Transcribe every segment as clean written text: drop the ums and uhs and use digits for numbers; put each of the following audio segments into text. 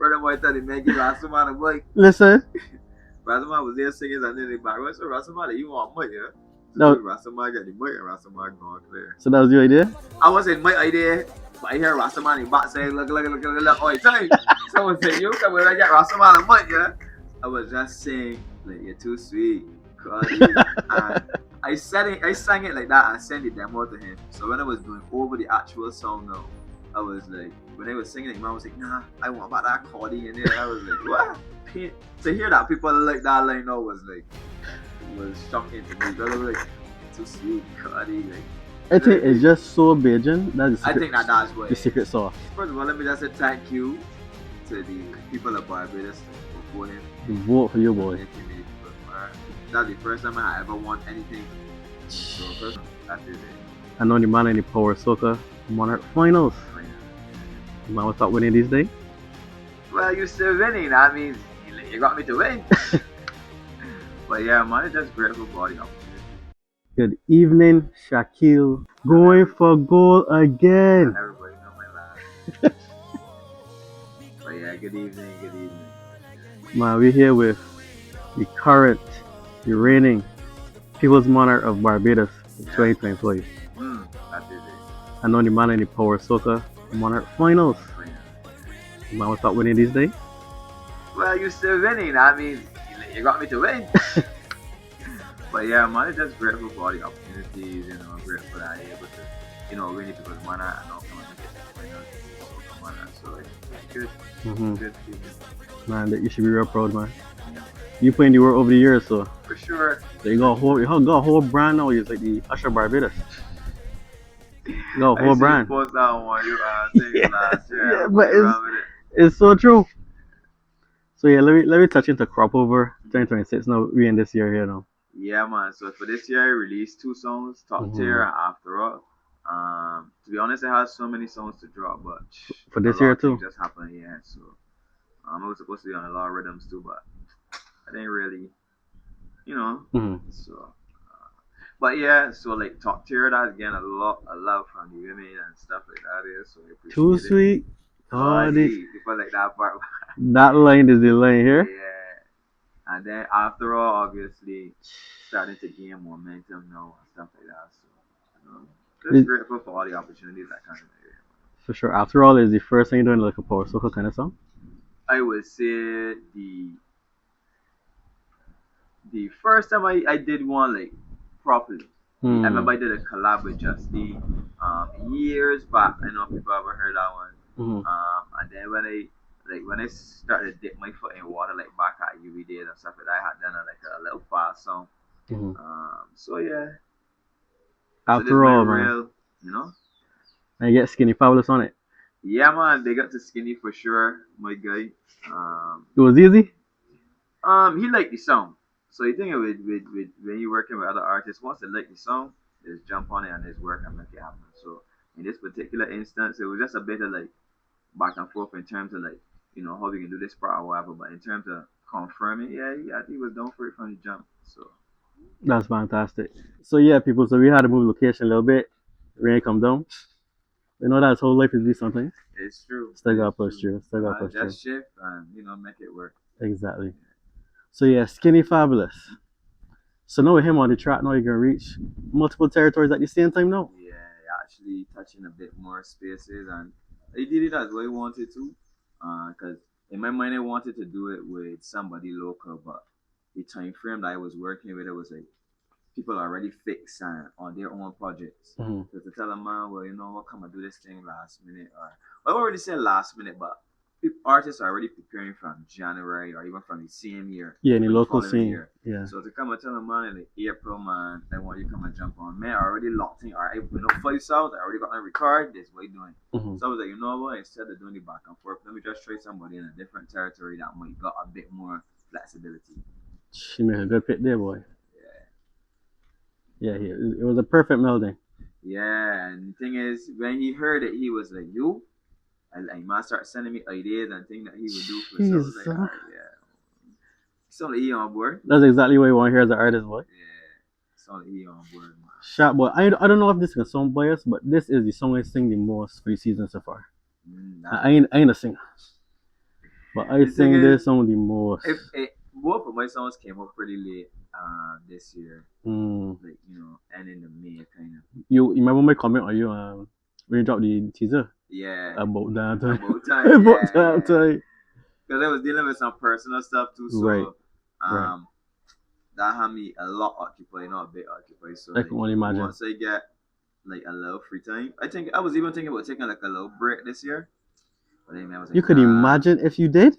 Brother boy tell him, man, give Rastaman a mic. Listen. Rastaman was there singing and then the background. So Rastaman, you want mic, yeah? No. Rastaman got the mic and Rastaman gone clear. So that was your idea? I wasn't my idea, but I hear Rastaman in the back saying, look, all the time. Someone said, you come when I get Rastaman a mic, yeah? I was just saying, like, you're too sweet. And I sang it like that and sent the demo to him. So when I was going over the actual song now, I was like, when I was singing it, man was like, nah, I want about that accordion in there. I was like, what? To hear that people like that line now was shocking to me. I was like, too sweet, Cardi. Like, I think it's just so Bajan. I think that's what the secret sauce. First of all, let me just say thank you to the people of Barbados for voting. Vote for your boy. That's the first time I ever won anything. So first, that's it. I know the man in the Power Soccer Monarch finals. The man will start winning these days. Well, you're still winning. That means you got me to win. But yeah, man, it's just grateful for the opportunity. Good evening, Shaquille. Going for goal again. Everybody know my laugh. But yeah, good evening. Man, we're here with the current, the reigning People's Monarch of Barbados in 2025. That's it. I know the man in the Power Soccer Monarch finals. The man will start winning these days. Well, you're still winning. That means you got me to win. But yeah, man, it's just grateful for all the opportunities, grateful that I'm able to, win it because Monarch and all come and get the finals. So it's good. Good feeling. Man, that you should be real proud, man. Yeah. You playing the work over the years, so. For sure. So you got a whole brand now. It's like the Usher Barbados. You got a whole brand. Post that one you last year. Yeah, but it's so true. So yeah, let me touch into crop over 2026. Now we in this year here now. Yeah, man. So for this year, I released 2 songs, Top Tier and AfterAll. To be honest, I had so many songs to drop, but for this year too, just happened. Yeah, so I was supposed to be on a lot of rhythms too, but I didn't really, So, but yeah, so like Top Tier, that's again a lot of love from the women and stuff like that. So I appreciate Too sweet. People like that part. That line is the line here. Yeah, and then AfterAll, obviously starting to gain momentum now and stuff like that. So, just grateful for all the opportunities that come in there. For sure. AfterAll is the first thing you're doing like a Power Soccer kind of song? I would say the first time I did one like properly. I remember I did a collab with Justy years back. I know people ever heard that one. And then when I started to dip my foot in water like back at UV days and stuff like that, I had done a little fast song. So yeah. AfterAll, man. And you get Skinny Fabulous on it. Yeah, man, they got to Skinny for sure, my guy. It was easy? He liked the song. So you think with when you're working with other artists, once they like the song, just jump on it and just work and make it happen. So in this particular instance, it was just a bit of like back and forth in terms of like, how we can do this part or whatever. But in terms of confirming, I think he was down for it from the jump. So that's fantastic. So yeah, people, so we had to move location a little bit. Rain come down. That's how life is sometimes. It's true. Still got push through. Just shift and make it work. Exactly. Yeah. So yeah, Skinny Fabulous. So now with him on the track, now you can reach multiple territories at the same time now. Yeah, actually touching a bit more spaces, and he did it as well he wanted to. Because in my mind I wanted to do it with somebody local, but the time frame that I was working with, it was like people already fixed and on their own projects. So to tell them, man, well, what, come and do this thing last minute, or I already said last minute, but artists are already preparing from January or even from the same year. Yeah, in the local scene. Yeah. So to come and tell them, man, in like April, man, I want you to come and jump on. Man, I already locked in. Alright, we know 5 songs. I already got my record. This what you doing. So I was like, you know what? Instead of doing the back and forth, let me just try somebody in a different territory that might got a bit more flexibility. She made a good pick there, boy. Yeah, it was a perfect melding. Yeah, and the thing is, when he heard it, he was like, you? And he might start sending me ideas and things that he would do for us. So I was like, all right, yeah. It's only he on board. That's exactly what you want to hear as an artist, boy. Yeah, it's only he on board, man. Shot, boy. I don't know if this is a song bias, but this is the song I sing the most for the season so far. I ain't a singer. But I The thing think is, there's some of the most. both of my songs came up pretty late this year, Mm. like and in the May kind of. You remember my comment on you when you dropped the teaser Yeah, about that time? about time. About Yeah, that yeah. time. Because I was dealing with some personal stuff too, Right, so right. that had me a lot occupied, not a bit occupied. So I like can only imagine. once I get like a little free time, I think I was even thinking about taking like a little break this year. But then I was You like, could nah, imagine if you did.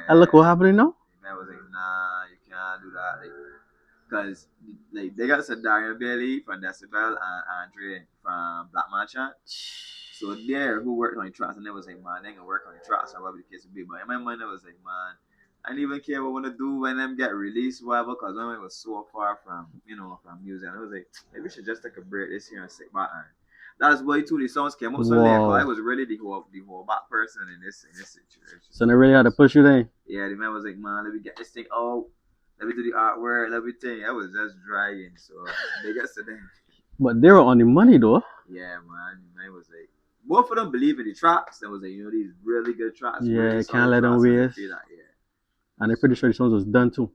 And look yeah. what happening now. I was like, nah, you can't do that. Like, cause like they got Darian Bailey from Decibel and Andre from Black Merchant. So there, who worked on the tracks, and it was like, man, they gonna work on the tracks, or whatever the case would be. But in my mind, I was like, man, I didn't even care what I wanna do when them get released, whatever, because when it was so far from, from music. And I was like, maybe we should just take a break this year and sit back. And that's why too the songs came out so late. Cause I Wow. was really the whole back person in this situation. So they really had to push you then. Yeah, the man was like, man, let me get this thing out. Let me do the artwork, everything. I was just dragging, so they got to them. But they were on the money though. Yeah, man. Man was like, both of them believe in the tracks. There was like, these really good tracks. Yeah, really can't solid let them tracks, and I waste. feel that, yeah. And I'm pretty sure the songs was done too.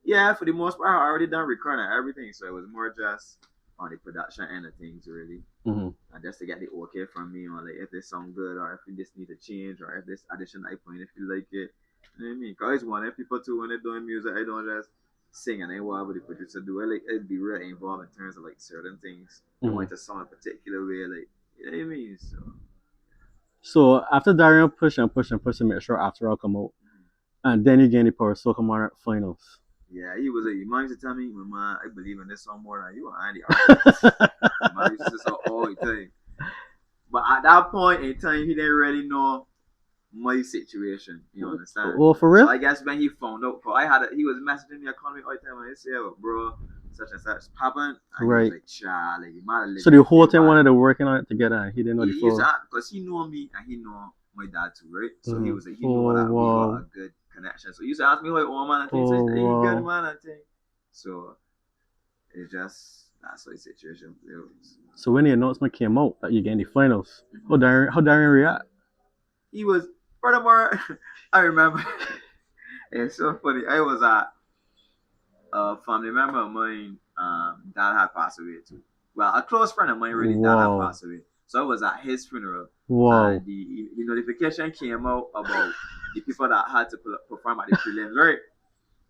Yeah, for the most part, I already done recording everything, so it was more just on the production end of things, really. Mm-hmm. And just to get the okay from me on like if this song good or if we just need to change or if this addition I put in if you like it. You know what I mean? Cause I always want people too when they're doing music, I don't just sing and then whatever the producer do. I like it'd be really involved in terms of like certain things. I want it to sound a particular way, like you know what I mean? So after Darian push and push and push to make sure AfterAll come out, and then you get the Power Soca Monarch finals. Yeah, he was like, your mom used to tell me, man, I believe in this song more than you and the artist. My mom used to say so all the time. But at that point in time, he didn't really know my situation. You understand? Oh, for real? So I guess when he found out, cause he was messaging me, calling me all the time, and he said, bro, such and such happened. And right. He was like, Charlie, you might have So the whole time wanted to working on it together, and he didn't know the flow. Because he knew me and he knew my dad too, right? So he was like, he knew that we got a good connection. So he used to ask me, like, oh man, I think so he good, man, I think. So it's just that's the situation. So when the announcement came out that you get in the finals, how Darian react? He was, furthermore, I remember, it's so funny. I was at a family member of mine, dad had passed away too. Well, a close friend of mine really dad had passed away. So I was at his funeral. Wow. And the notification came out about the people that had to perform at the prelims, right?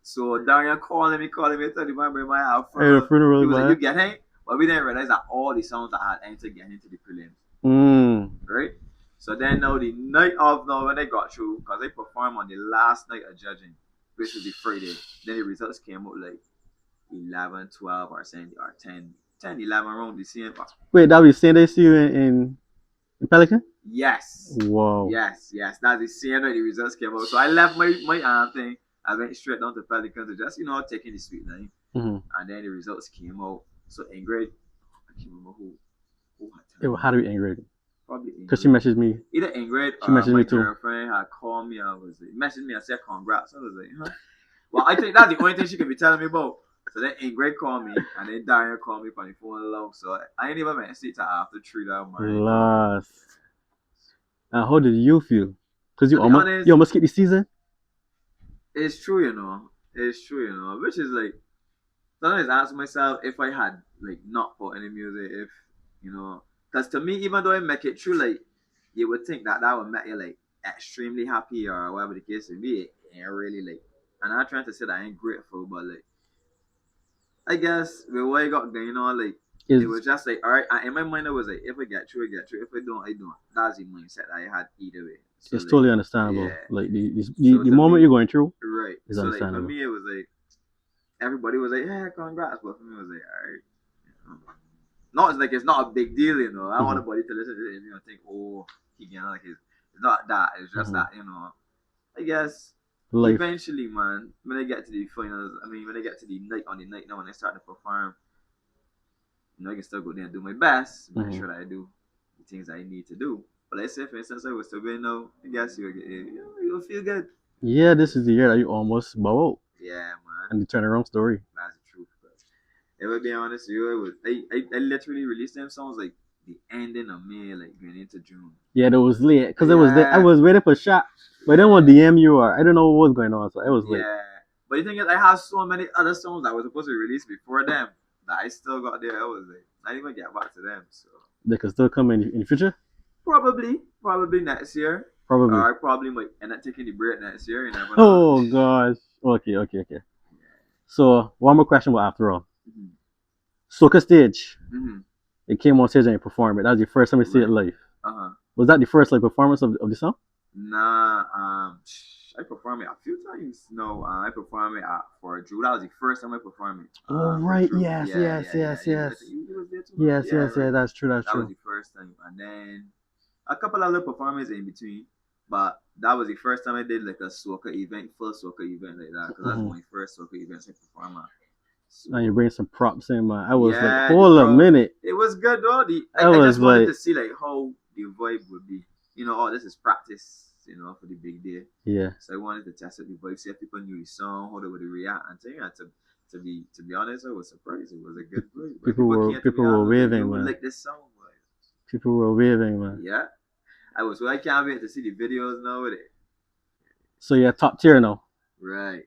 So Darian calling me, telling me, remember my have funeral. He was like, you get him? But we didn't realize that all the songs that had entered get into the prelims. Right? So then now the night of now when they got through, because they performed on the last night of judging, which was the Friday, then the results came out like 11, 12 or 10, 11 around the same. Wait, that was the same they see you in Pelican? Yes. Wow. Yes. That's the same night the results came out. So I left my thing. I went straight down to Pelican to just, taking the sweet night. Mm-hmm. And then the results came out. So Ingrid, I can't remember who had to be Ingrid. Probably Ingrid. Because she messaged me. Either Ingrid she messaged my me too. girlfriend had called me. I was like, messaged me and said congrats. I was like, huh? Well, I think that's the only thing she could be telling me about. So then Ingrid called me, and then Darian called me from the phone alone. So I ain't even meant to sit after 3 that morning. Last. And how did you feel? Because you almost skip the season? It's true, It's true, Which is like, sometimes I ask myself if I had like not put any music, if because to me, even though I make it true, like you would think that would make you like extremely happy or whatever the case may be. It ain't really like, and I'm not trying to say that I ain't grateful, but like I guess with what I got going on, like it was just like, all right. In my mind, I was like, if I get through, I get through. If I don't, I don't. That's the mindset I had either way. So it's totally understandable. Yeah. Like the moment you're going through, right? Is so understandable. Like for me, it was like everybody was like, "Yeah, congrats," but for me, it was like, all right. Not like it's not a big deal, I don't want anybody to listen to it and think, "Oh, he getting like it's not that." It's just that I guess eventually, man, when I get to the finals, when I get to the night now when I start to perform, I can still go there and do my best, make sure that I do the things I need to do. But let's say, for instance, I was still going now, I guess you'll feel good. Yeah, this is the year that you almost bow out. Yeah, man. And the turnaround story. That's the truth. But if I be honest with you, I literally released them songs like the ending of May, like going into June. Yeah, it was late because it was I was waiting for Shaq, but then when DM you are, I don't know what was going on, so it was late. Yeah, but the thing is, I have so many other songs that were supposed to be released before them that I still got there. I was like, not even get back to them. So They could still come in the future. probably next year. Probably. Or I probably might end up taking the break next year. You never know. Oh gosh. Okay. Yeah. So one more question about AfterAll. Mm-hmm. Soca stage. Mm-hmm. It came on stage and you performed it. That was your first time you see it live. Was that the first like performance of the song? Nah. I performed it a few times. No, I performed it for Drew. That was the first time I performed it. Oh right. Yes. You was there too, Yes. right? That's true. That was the first time, and then a couple other performances in between. But that was the first time I did like a soca event, full soca event like that, because that's my first soca event I performed at. So, and you bring some props in, man. I was like, hold a minute. It was good though. I just wanted to see like how the vibe would be. You know, oh, this is practice. You know, for the big day. Yeah. So I wanted to test out the vibe, see if people knew the song, how they would react, and thing. And to be honest, I was surprised. It was a good vibe. People were waving, man. Like this song, boy. People were waving, man. Yeah. I can't wait to see the videos now with it. So yeah, top tier now. Right.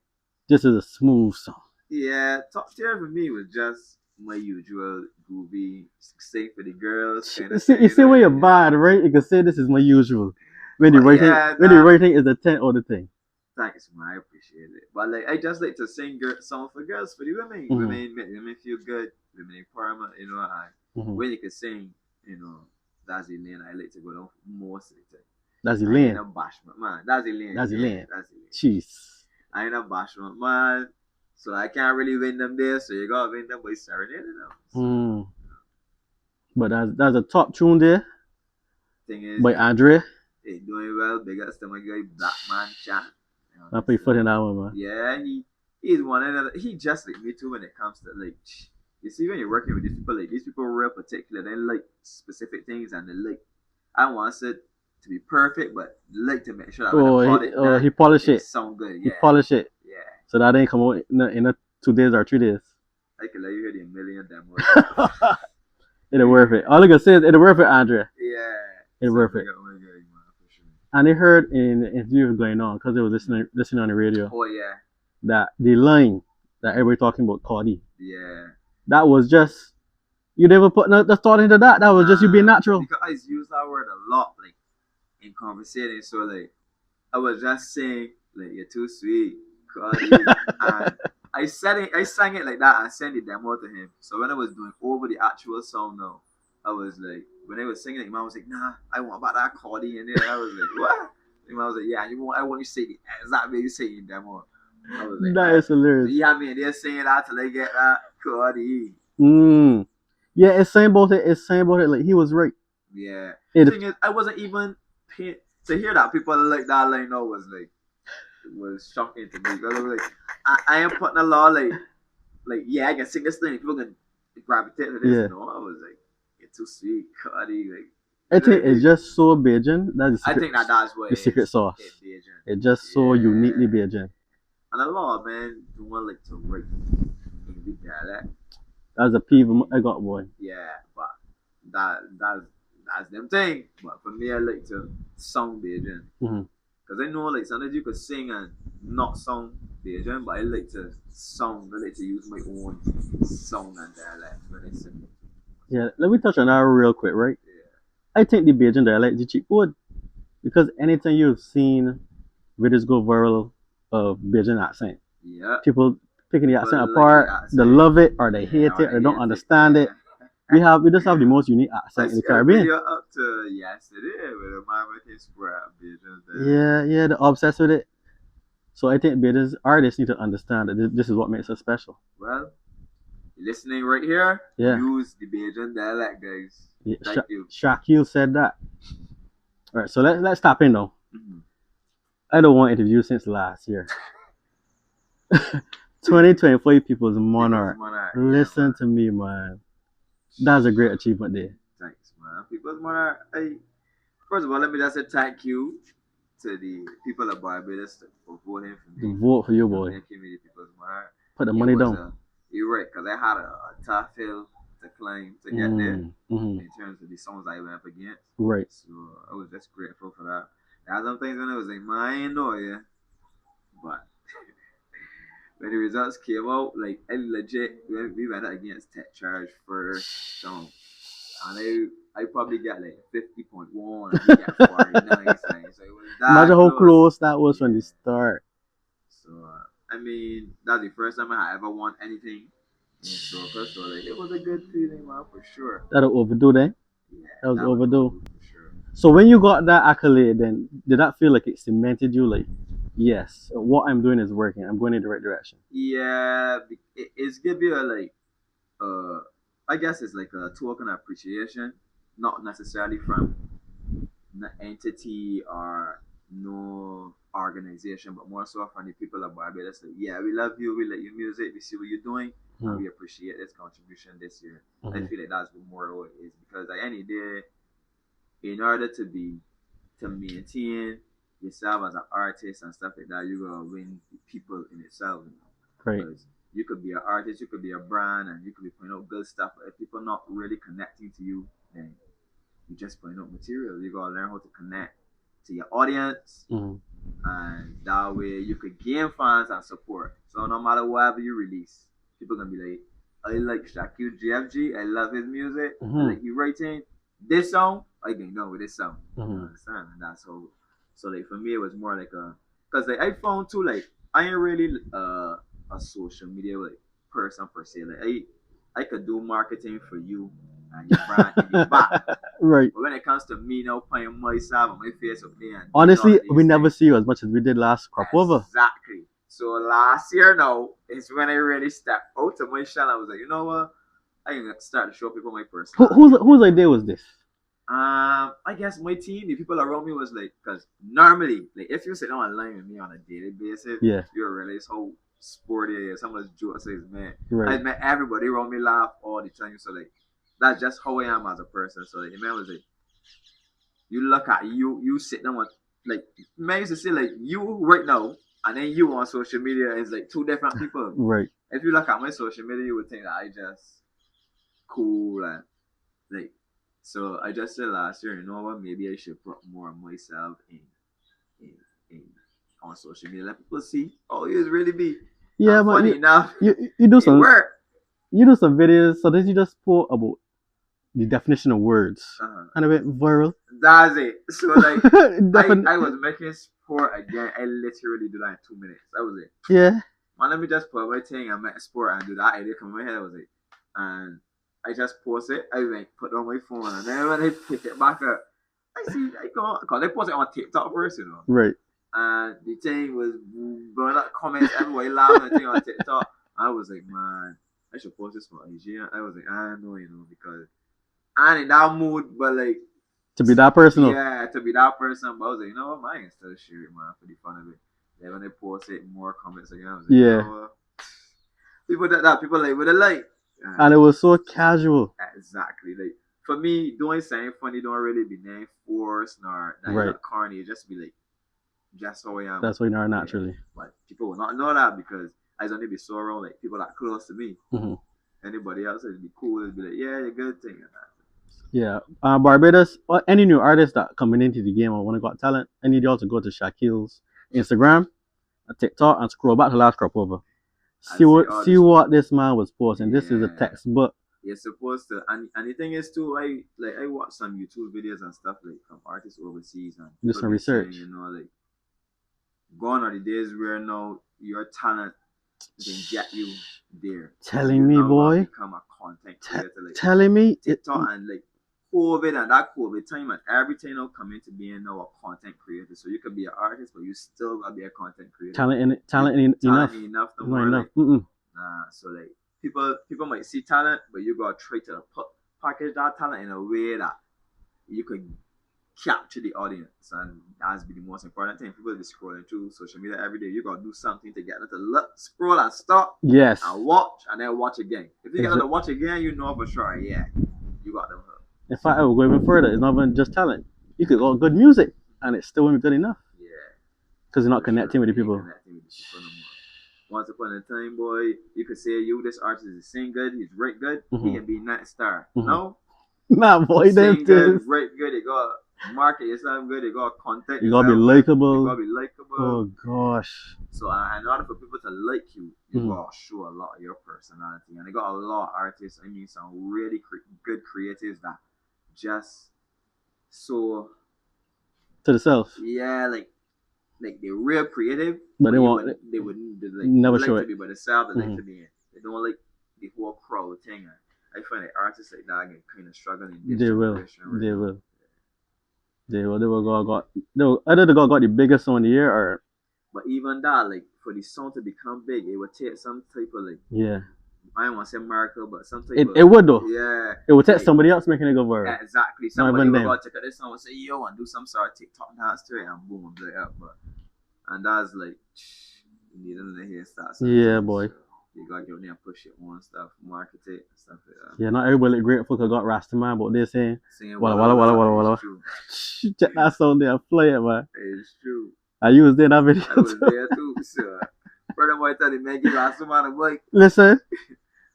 This is a smooth song. Yeah, top tier for me was just my usual groovy, sing for the girls. You see when you're bad, right? You can say this is my usual. When the rating is a 10 out of 10. Thanks, man. I appreciate it. But like, I just like to sing songs for girls, for the women. Mm-hmm. Women make women feel good. Women empowerment, you know. And when you can sing, you know, that's the lane I like to go down most of the time. That's the lane. I ain't a bashment, man. That's the lane. That's the lane. Jeez. I ain't a bashment, man. So I can't really win them there. So you gotta win them by serenading them. So, But that's a top tune there. Thing is, by Andre. Hey, doing well. Big up to my guy, Black Man Chat. I put your foot in that one, man. Yeah, he's one another. He just like me too when it comes to like. You see, when you're working with these people are real particular. They like specific things, and they like. I want it to be perfect, but they like to make sure that he polish it. Sound good. Yeah. He polish it. Yeah. So that ain't come out in a 2 days or 3 days. I can let you hear the million demos. It'll worth it. All I can say is it'll worth it, Andre. Yeah. It'll worth it. And they heard in the interview going on because they were listening on the radio. Oh yeah. That the line that everybody talking about Cardi. Yeah. That was just you never put the thought into that. That was just you being natural. Because I use that word a lot, like in conversation. So like I was just saying like you're too sweet, Cardi. And I sang it like that and sent the demo to him. So when I was doing over the actual song now, I was like, when they were singing it, man was like, nah, I want about that Cardi in there. I was like, what? And man was like, yeah, I want you to say the exact way you say it in demo. I was like, that is hilarious. So you have me in there saying that till they get that Cardi. Yeah, it's saying about it. Like he was right. Yeah. The thing is, I wasn't even paying to hear that people like that line now was shocking to me. Because I was like, I am putting a law like yeah, I can sing this thing. People can gravitate to this. Yeah. You know, I was like, you're too sweet, Cardi. Like, I think it's just so Bajan. I think that's what the secret sauce. It's just so uniquely Bajan. And a lot, man, do want like to write in the dialect. That's a peeve I got, boy. Yeah, but that's them thing. But for me, I like to sound Bajan. Because I know like sometimes you could sing and not sound Bajan, but I like to use my own sound and dialect when I sing. Yeah, let me touch on that real quick, right? Yeah. I think the Bajan dialect is cheap food. Because anytime you've seen videos go viral of Bajan accent, people picking the accent apart, they love it or they hate it or they don't understand it. We just have the most unique accent in the Caribbean. Up to yesterday with a mama Bajan. Yeah, they're obsessed with it. So I think Bajan artists need to understand that this is what makes us special. Well, you're listening right here. Yeah. Use the Bajan dialect, guys. Yeah, Thank you. Shaquille said that. All right, so let's stop in though. I don't want interview since last year. 2024 People's Monarch. Listen to me, man. That's a great achievement there. Thanks, man. People's Monarch. First of all, let me just say thank you to the people of Barbados for voting for me. Vote for your boy. People's Monarch. Put the money down. You're right, because I had a tough hill to climb to get there in terms of the songs I went up against. Right. So I was just grateful for that. There are some things when I was like, man, I ain't know, yeah. But when the results came out, like I legit, we went against Tech Charge first song. And I probably got like 50.1 and he got 49. So it was that Imagine how close. close that was from the start. So I mean, that's the first time I ever won anything in soccer. So like, it was a good feeling, man, for sure. That was overdue then. Yeah, That was overdue. for sure. So when you got that accolade, then did that feel like it cemented you? Like, yes, what I'm doing is working. I'm going in the right direction. Yeah, it's give you a like, I guess it's like a token of appreciation, not necessarily from the entity or no organization, but more so from the people of Barbados. Like, yeah, we love you, we like your music, we see what you're doing, and we appreciate this contribution this year. I feel like that's what more it is, because at any day, in order to maintain yourself as an artist and stuff like that, you gotta win the people in itself. Right. Because you could be an artist, you could be a brand, and you could be putting out good stuff, but if people not really connecting to you, then you just putting out material. You gotta learn how to connect to your audience, and that way you could gain fans and support. So no matter whatever you release, people gonna be like, I like Shaquille GFG, I love his music, I like he writing this song, I can go with this song. You understand? And that's how. So like for me, it was more like because like I found too, like I ain't really a social media like person per se. Like I could do marketing for you and your brand in your back. Right. But when it comes to me now playing myself on my face up there, honestly, we never see you as much as we did last crop over. Exactly. So last year now is when I really stepped out of my shell. I was like, you know what? I can start to show people my person. Whose idea was this? I guess my team, the people around me was like, because normally, like if you sit down online with me on a daily basis, yeah, you realize how sporty some of those jokes is, man. Right. I met everybody around me laugh all the time. So like that's just how I am as a person. So like the man was like, you look at you sit down with like man used to say like you right now and then you on social media is like two different people. Right. If you look at my social media, you would think that I just cool and like. So I just said last year, you know what? Maybe I should put more of myself in on social media. Let people see. Oh, you really be. Yeah, but funny enough. You do some work. You do some videos. So did you just spoke about the definition of words and it went viral? That's it. So like I was making sport again. I literally did that in 2 minutes. That was it. Yeah. Man, let me just put my thing and make sport and do that. Idea come in my head. That was it. And I just post it. I like put it on my phone, and then when I pick it back up, I see I go because I post it on TikTok first, you know. Right. And the thing was blowing up comments everywhere, laughing the thing on TikTok. I was like, man, I should post this for IG. I was like, I don't know, you know, because I'm in that mood, but like to be that person. Yeah, to be that person. But I was like, you know what, I can still share it, man, for the fun of it. Then when I post it, more comments again. I was like, yeah. You know, people that people like with a like. And it was so casual. Exactly. Like for me, doing something funny don't really be named forced nor right. Corny. It just be like just how I am. That's why you are naturally. Yeah. But people will not know that because I only be so around like people that close to me. Anybody else would be cool. It'd be like, yeah, you're good thing. Yeah. Barbados, any new artists that coming into the game or want to got talent, I need y'all to go to Shaquille's Instagram, TikTok, and scroll back to last crop over. See what this man was posting. Yeah. This is a textbook. You're supposed to, and the thing is too, I watch some YouTube videos and stuff like from artists overseas and do some research. Saying, you know, like gone are the days where now your talent can get you there. Telling me, boy. Become a content creator. Like telling me TikTok and like COVID and that COVID time and everything now come into being now a content creator. So you can be an artist, but you still gotta be a content creator. Talent enough to more enough. So like people might see talent, but you gotta try to package that talent in a way that you could capture the audience, and that's be the most important thing. People be scrolling through social media every day. You gotta do something to get them to look, scroll and stop. Yes. And watch and then watch again. If you get them to watch again, you know for sure, yeah, you got them hooked. In fact, I will go even further. It's not even just talent. You could go good music, and it still won't be good enough. Yeah. Because you're not connecting with the people. Once upon a time, boy, you could say this artist is sing good, he's write good, he can be not star. No, Nah, boy, sing good, write good, you got market yourself good, you got contact. You gotta be likable. You gotta be likable. Oh gosh. So in order for people to like you, you gotta show a lot of your personality, and they got a lot of artists. I mean, some really good creatives that just so to the self. Yeah, like they're real creative, but they wouldn't like never like show to it. be by themselves. They like to be in. They don't like the whole crowd thing. I find that artists like that get kind of struggling. They will. They will. They will. Either the guy got the biggest song in the year, or. But even that, like for the song to become big, it would take some type of like. Yeah. I don't want to say miracle, but some type it would though. Yeah. It would take somebody else making it go viral. Yeah, exactly. Somebody will go check out this song and say, yo, and do some sort of TikTok dance to it, and boom, blow it up. And that's like, you need them to hear stuff. Yeah, boy. So you gotta get in there and push it on stuff, market it, and stuff like that. Yeah, not everybody grateful because got Rastaman, but they're saying, walla. Check that song there, play it, man. It's true. You was there in that video. I was there too, so. Brother boy tell him, man, give Rastaman a mic. Listen.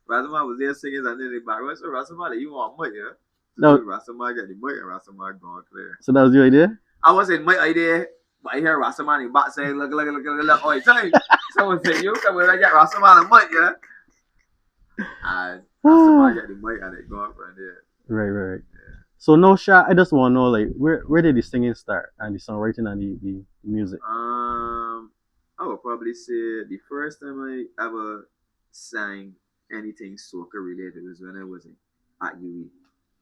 Rastaman was there singing and then they back. So Rastaman, you want mic, yeah? No. Rastaman got the mic and Rastaman gone clear. So that was your idea? I wasn't my idea, but I hear Rastaman in back saying, look, oh, time. Someone said, you come when I get Rastaman a mic, yeah? And Rastaman got the mic and it gone from there. Right. Yeah. So no shot, I just want to know, like, where did the singing start and the songwriting and the music? I would probably say the first time I ever sang anything soca related was when I was at UE.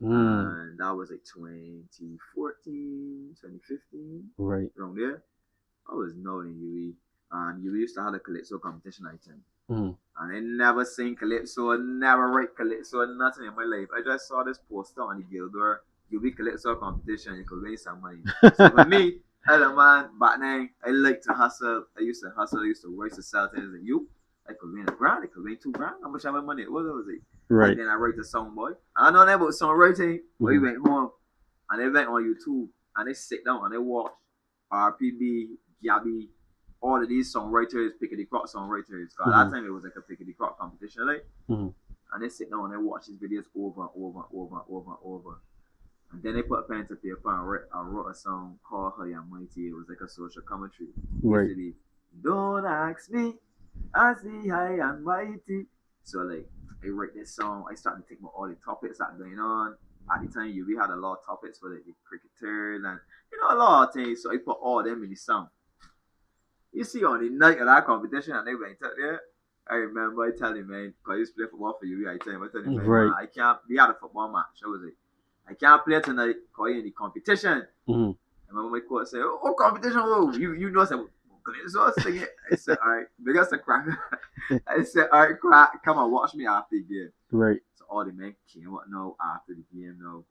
And that was like 2014, 2015. Right. Around there. I was now in UE. And UE used to have a calypso competition item. And I never sing calypso, never write calypso, nothing in my life. I just saw this poster on the Guildor, UE calypso competition, you could win some money. So for me, as a man, back then, I like to hustle. I used to work to sell things and you. I could win $1,000, I could win $2,000. How much of my money? What was it? Right. And then I write the song, boy. I know that about songwriting. But we went home and they went on YouTube and they sit down and they watch RPB, Gabby, all of these songwriters, Pickety Crop songwriters. At that time it was like a Pickety Crop competition, like. And they sit down and they watch these videos over and over. And then they put a pen to paper and I wrote a song called High and Mighty. It was like a social commentary. Right. Don't ask me, I see high and mighty. So like I write this song, I started to think about all the topics that are going on. At the time we had a lot of topics for like the cricketers and a lot of things. So I put all of them in the song. You see on the night of that competition and they went out there. I remember I telling him, man, because I used to play football for UE, I tell him, man, I can't be at a football match. I was like, I can't play tonight because you're in the competition. And my mom coach said, oh, competition, oh, you know, so I sing it. I said, all right, because the crack. I said, all right, crack, come and watch me after the game. Right. So all the men came up now after the game now.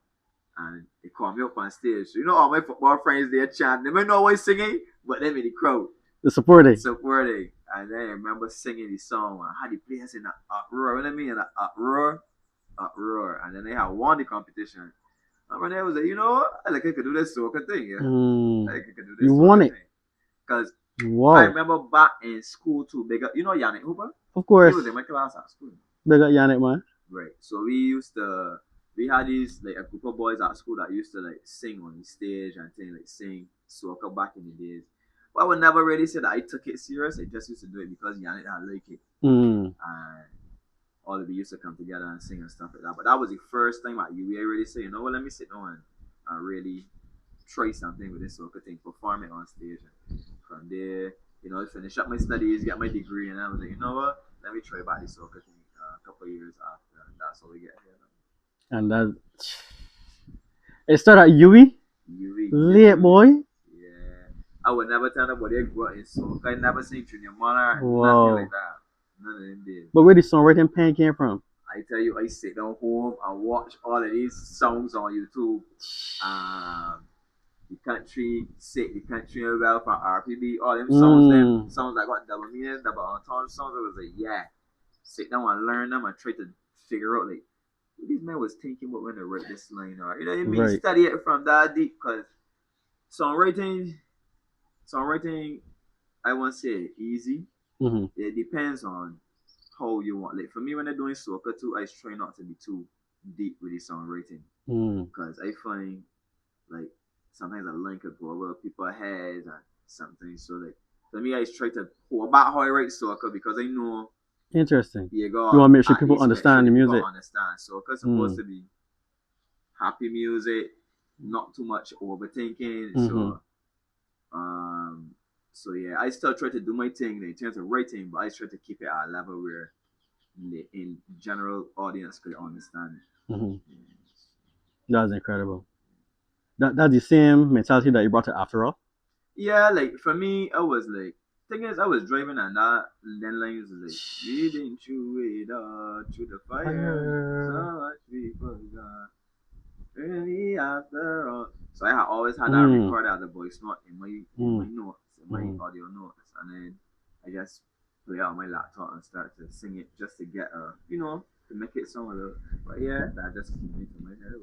And they called me up on stage. So, all my football friends there chanting. They may know why singing, but them in the crowd. The supporting. And then I remember singing the song and had the players in an uproar. You know what I mean? In an uproar. And then they had won the competition. And when I was like, I could do this soca thing, yeah. I could do this. You won it. Because I remember back in school too, big up, Yannick Hooper? Of course. He was in my class at school. Big up Yannick, man. Right. So we had these, like, a group of boys at school that used to, like, sing on the stage and things, like, sing soca back in the days. But I would never really say that I took it serious. I just used to do it because Yannick had like it. And all of we used to come together and sing and stuff like that. But that was the first time at UE I really say, let me sit down and really try something with this soca thing, perform it on stage. And from there, finish up my studies, get my degree, and I was like, let me try back this soca thing a couple of years after. And that's how we get here now. And it started at UE? Late, boy. I would never tell nobody I grew up in soca. I never seen Junior Monarch, nothing like that. None of them did. But where the songwriting pen came from? I tell you, I sit down home and watch all of these songs on YouTube. The country well from RPB, all them songs, songs that got double meaning, double entendre songs. I was like, yeah. Sit down and learn them and try to figure out, like, what these men was thinking about when they wrote this line. Or, you know what I mean? Right. Study it from that deep, because songwriting, I won't say easy, It depends on how you want. Like for me, when I'm doing soca too, I try not to be too deep with the songwriting because I find like sometimes a line could go over people's heads and something. So like for me, I try to hold back how I write soca because I know. Interesting. You want to make sure people understand the music. Understand. Soca is supposed to be happy music, not too much overthinking. So yeah, I still try to do my thing in terms of writing, but I try to keep it at a level where in general audience could understand it. That's incredible. That's the same mentality that you brought to AfterAll? Yeah, like for me, I was like, thing is, I was driving and that then lines was like, we didn't chew it up through the fire, so much people gone. Really after all. So I always had that recorded as a voice note in my notes, in my audio notes, and then I just play out my laptop and start to sing it just to get to make it sound a little. But yeah, that just came into my head.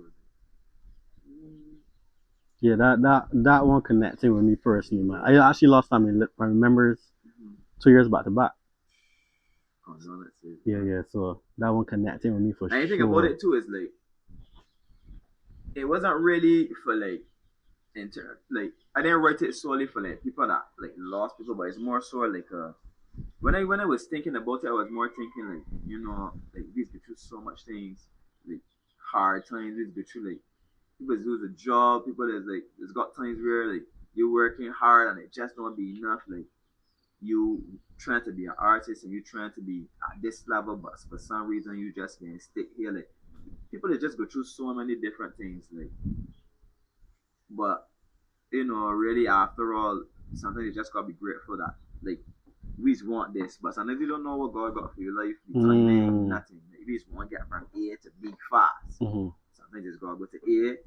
Yeah, that one connecting with me personally, man. I actually lost my members 2 years back to back. Oh no, let's see. Yeah. So that one connecting with me for sure. And the thing about it too is like, it wasn't really for like I didn't write it solely for like people that like lost people, but it's more so like when I was thinking about it, I was more thinking like like we've been through so much things, like hard times, we've been through like people lose a job, people there's got times where like you're working hard and it just don't be enough, like you trying to be an artist and you trying to be at this level, but for some reason you just can't stick here. Like people that just go through so many different things, like but really after all, sometimes you just gotta be grateful that like we just want this, but sometimes you don't know what God got for your life. The timing, nothing. Like, we just want to get from A to B fast. Sometimes you just gotta go to A,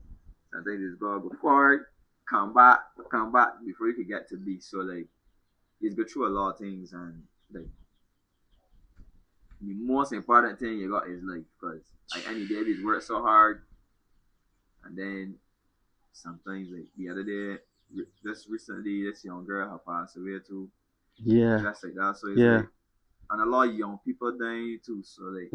sometimes you just gotta go forward, come back before you can get to B. So like you go through a lot of things, and like the most important thing you got is life, because like any day we work so hard, and then sometimes like the other day, just recently, this young girl had passed away too. Yeah. Just like that. So it's like, and a lot of young people dying too. So like,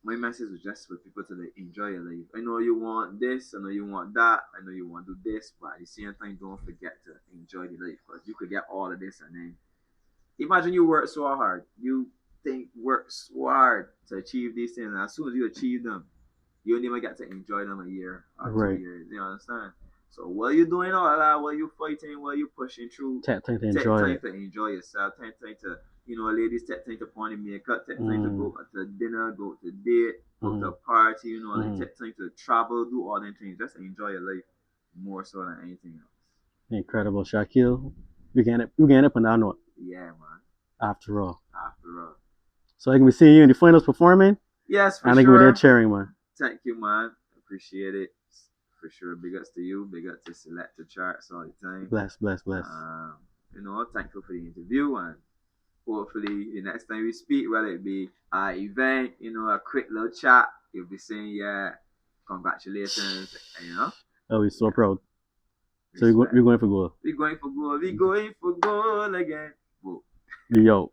my message was just for people to like enjoy your life. I know you want this, I know you want that, I know you want to do this, but at the same time, don't forget to enjoy the life, because you could get all of this and then imagine you work so hard, you work so hard to achieve these things, and as soon as you achieve them, you don't even get to enjoy them a year or 2 years. You understand? So while you're doing all that, while you're fighting, while you're pushing through, take time to enjoy yourself. Take time to, ladies, take time to put on makeup. Take time to go to dinner, go to date, go to a party. Like take time to travel, do all them things. Just enjoy your life more so than anything else. Incredible, Shaquille. We can end up on that note. Yeah, man. After all. So I can be seeing you in the finals performing. Yes, for sure. And I can be there cheering, man. Thank you, man. Appreciate it. For sure. Big ups to you. Big ups to Select the Charts all the time. Bless. Thankful for the interview, and hopefully the next time we speak, whether it be an event, a quick little chat, you'll be saying, congratulations, Oh, we're so proud. So we're going for goal. We're going for goal. We're going for goal again. Whoa. Yo.